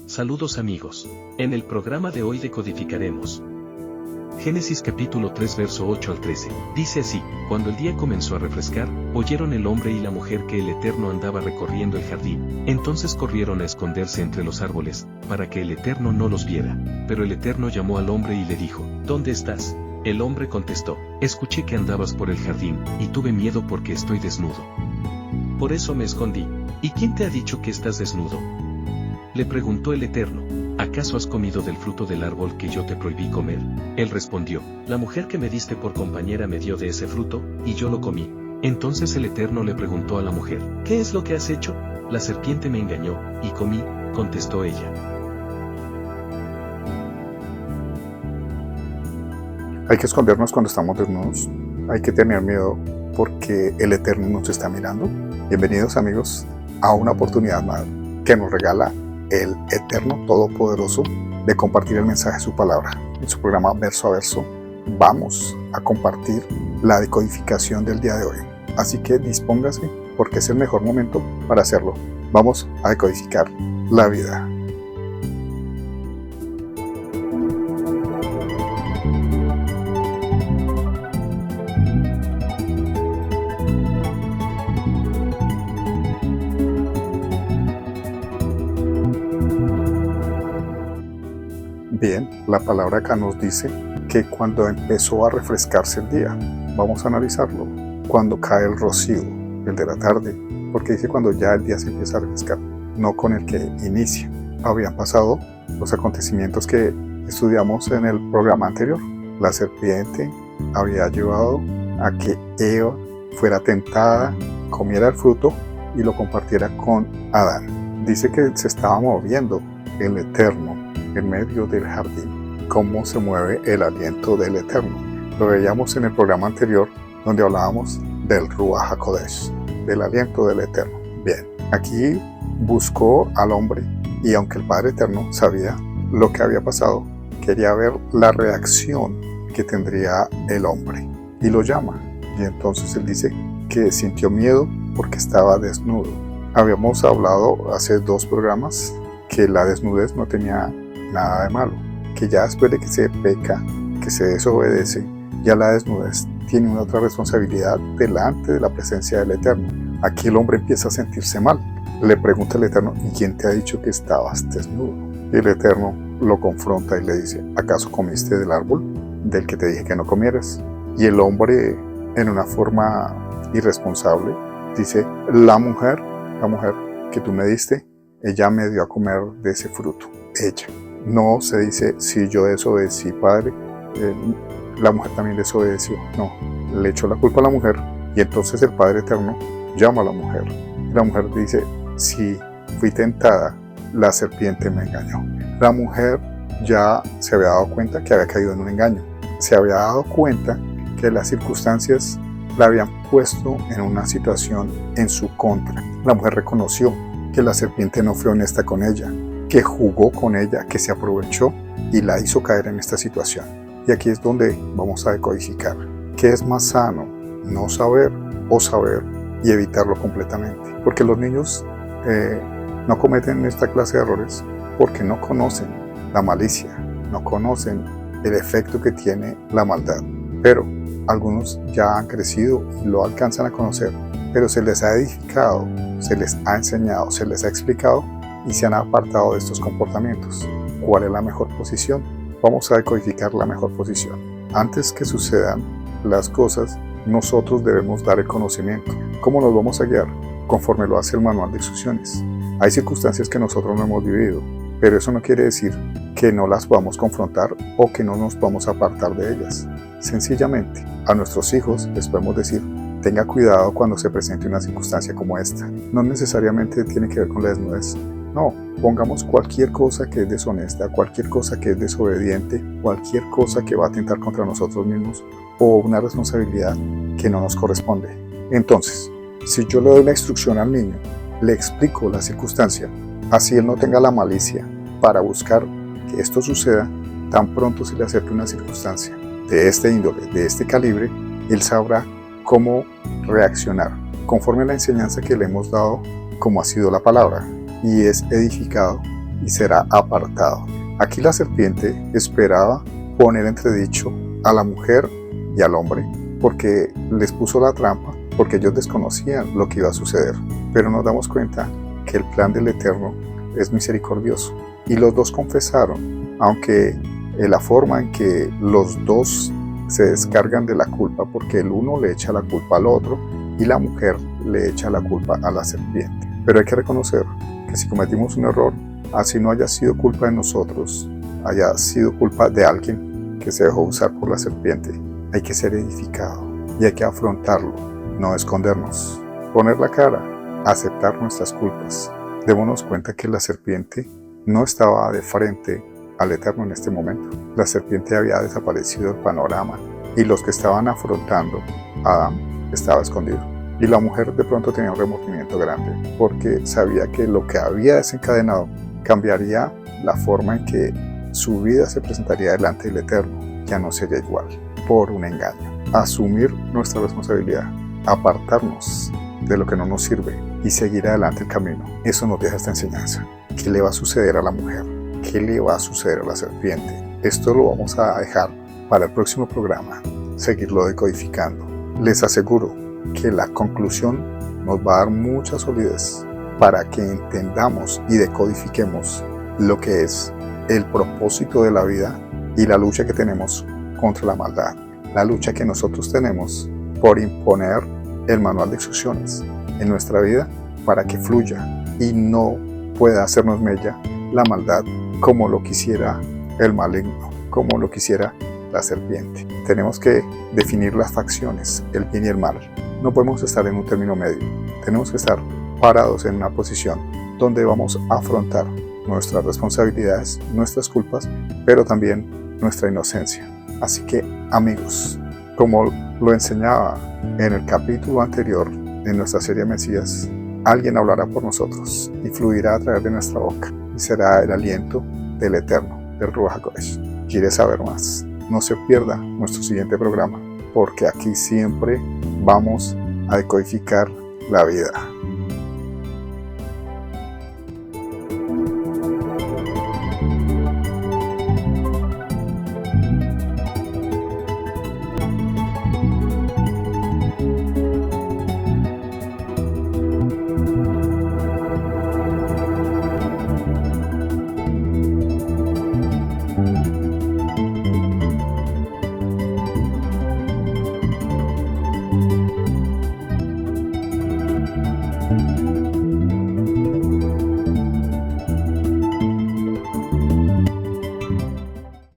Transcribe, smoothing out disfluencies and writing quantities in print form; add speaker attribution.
Speaker 1: Saludos amigos. En el programa de hoy decodificaremos Génesis capítulo 3 verso 8 al 13. Dice así: Cuando el día comenzó a refrescar, oyeron el hombre y la mujer que el Eterno andaba recorriendo el jardín. Entonces corrieron a esconderse entre los árboles, para que el Eterno no los viera. Pero el Eterno llamó al hombre y le dijo: ¿Dónde estás? El hombre contestó: Escuché que andabas por el jardín, y tuve miedo porque estoy desnudo. Por eso me escondí. ¿Y quién te ha dicho que estás desnudo? Le preguntó el Eterno: ¿Acaso has comido del fruto del árbol que yo te prohibí comer? Él respondió: La mujer que me diste por compañera me dio de ese fruto, y yo lo comí. Entonces el Eterno le preguntó a la mujer: ¿Qué es lo que has hecho? La serpiente me engañó, y comí, contestó ella.
Speaker 2: Hay que escondernos cuando estamos desnudos. Hay que tener miedo porque el Eterno nos está mirando. Bienvenidos amigos a una oportunidad más que nos regala el Eterno Todopoderoso de compartir el mensaje de su palabra. En su programa Verso a Verso vamos a compartir la decodificación del día de hoy. Así que dispóngase porque es el mejor momento para hacerlo. Vamos a decodificar la vida. Bien, la palabra acá nos dice que cuando empezó a refrescarse el día, vamos a analizarlo, cuando cae el rocío, el de la tarde, porque dice cuando ya el día se empieza a refrescar, no con el que inicia. Habían pasado los acontecimientos que estudiamos en el programa anterior. La serpiente había llevado a que Eva fuera tentada, comiera el fruto y lo compartiera con Adán. Dice que se estaba moviendo el Eterno en medio del jardín. Cómo se mueve el aliento del Eterno. Lo veíamos en el programa anterior donde hablábamos del Ruach HaKodesh, del aliento del Eterno. Bien, aquí buscó al hombre y aunque el Padre Eterno sabía lo que había pasado, quería ver la reacción que tendría el hombre y lo llama. Y entonces él dice que sintió miedo porque estaba desnudo. Habíamos hablado hace 2 programas que la desnudez no tenía nada de malo, que ya después de que se peca, que se desobedece, ya la desnudez tiene una otra responsabilidad delante de la presencia del Eterno. Aquí el hombre empieza a sentirse mal. Le pregunta al Eterno: ¿y quién te ha dicho que estabas desnudo? Y el Eterno lo confronta y le dice: ¿acaso comiste del árbol del que te dije que no comieras? Y el hombre, en una forma irresponsable, dice: la mujer que tú me diste, ella me dio a comer de ese fruto. Ella. No se dice: si yo desobedecí, Padre, la mujer también desobedeció. No, le echó la culpa a la mujer y entonces el Padre Eterno llama a la mujer. Y la mujer dice: si fui tentada, la serpiente me engañó. La mujer ya se había dado cuenta que había caído en un engaño. Se había dado cuenta que las circunstancias la habían puesto en una situación en su contra. La mujer reconoció que la serpiente no fue honesta con ella, que jugó con ella, que se aprovechó y la hizo caer en esta situación. Y aquí es donde vamos a decodificar. ¿Qué es más sano? No saber o saber y evitarlo completamente. Porque los niños no cometen esta clase de errores porque no conocen la malicia, no conocen el efecto que tiene la maldad. Pero algunos ya han crecido y lo alcanzan a conocer, pero se les ha edificado, se les ha enseñado, se les ha explicado y se han apartado de estos comportamientos. ¿Cuál es la mejor posición? Vamos a decodificar la mejor posición. Antes que sucedan las cosas, nosotros debemos dar el conocimiento. ¿Cómo nos vamos a guiar? Conforme lo hace el manual de instrucciones. Hay circunstancias que nosotros no hemos vivido, pero eso no quiere decir que no las podamos confrontar o que no nos vamos a apartar de ellas. Sencillamente, a nuestros hijos les podemos decir: tenga cuidado cuando se presente una circunstancia como esta. No necesariamente tiene que ver con la desnudez. No, pongamos cualquier cosa que es deshonesta, cualquier cosa que es desobediente, cualquier cosa que va a atentar contra nosotros mismos o una responsabilidad que no nos corresponde. Entonces, si yo le doy la instrucción al niño, le explico la circunstancia, así él no tenga la malicia para buscar que esto suceda, tan pronto se le acerque una circunstancia de este índole, de este calibre, él sabrá cómo reaccionar conforme a la enseñanza que le hemos dado, como ha sido la palabra, y es edificado y será apartado. Aquí la serpiente esperaba poner entredicho a la mujer y al hombre, porque les puso la trampa, porque ellos desconocían lo que iba a suceder. Pero nos damos cuenta que el plan del Eterno es misericordioso. Y los dos confesaron, aunque la forma en que los dos se descargan de la culpa, porque el uno le echa la culpa al otro y la mujer le echa la culpa a la serpiente. Pero hay que reconocer que si cometimos un error, así no haya sido culpa de nosotros, haya sido culpa de alguien que se dejó usar por la serpiente, hay que ser edificado y hay que afrontarlo, no escondernos, poner la cara, aceptar nuestras culpas. Démonos cuenta que la serpiente no estaba de frente al Eterno en este momento. La serpiente había desaparecido del panorama y los que estaban afrontando a Adán estaba escondido. Y la mujer de pronto tenía un remordimiento grande porque sabía que lo que había desencadenado cambiaría la forma en que su vida se presentaría delante del Eterno. Ya no sería igual, por un engaño. Asumir nuestra responsabilidad, apartarnos de lo que no nos sirve y seguir adelante el camino. Eso nos deja esta enseñanza. ¿Qué le va a suceder a la mujer? ¿Qué le va a suceder a la serpiente? Esto lo vamos a dejar para el próximo programa, seguirlo decodificando. Les aseguro que la conclusión nos va a dar mucha solidez para que entendamos y decodifiquemos lo que es el propósito de la vida y la lucha que tenemos contra la maldad. La lucha que nosotros tenemos por imponer el manual de instrucciones en nuestra vida para que fluya y no pueda hacernos mella la maldad como lo quisiera el maligno, como lo quisiera la serpiente. Tenemos que definir las facciones, el bien y el mal. No podemos estar en un término medio. Tenemos que estar parados en una posición donde vamos a afrontar nuestras responsabilidades, nuestras culpas, pero también nuestra inocencia. Así que, amigos, como lo enseñaba en el capítulo anterior de nuestra serie Mesías, alguien hablará por nosotros y fluirá a través de nuestra boca y será el aliento del Eterno, del Ruach HaKodesh. ¿Quieres saber más? No se pierda nuestro siguiente programa, porque aquí siempre vamos a decodificar la vida.